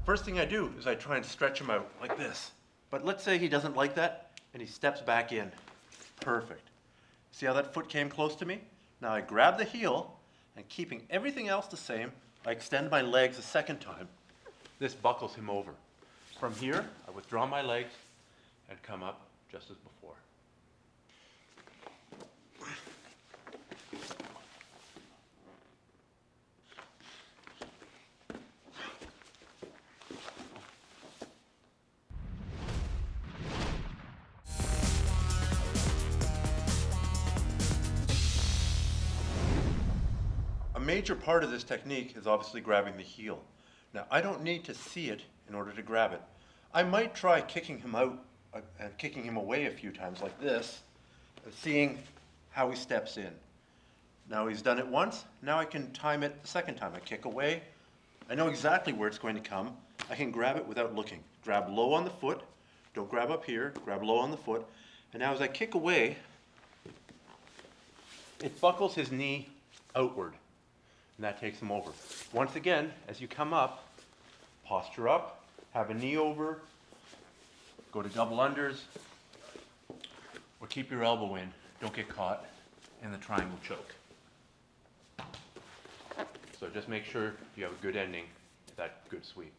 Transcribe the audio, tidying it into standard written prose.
First thing I do is I try and stretch him out like this. But let's say he doesn't like that and he steps back in. Perfect. See how that foot came close to me? Now I grab the heel and keeping everything else the same, I extend my legs a second time. This buckles him over. From here, I withdraw my legs and come up just as before. A major part of this technique is obviously grabbing the heel. Now, I don't need to see it in order to grab it. I might try kicking him out and kicking him away a few times like this, and seeing how he steps in. Now he's done it once, now I can time it the second time. I kick away, I know exactly where it's going to come. I can grab it without looking. Grab low on the foot, don't grab up here, grab low on the foot, and now as I kick away, it buckles his knee outward. And that takes him over. Once again, as you come up, posture up, have a knee over, go to double unders, or keep your elbow in. Don't get caught in the triangle choke. So just make sure you have a good ending to that good sweep.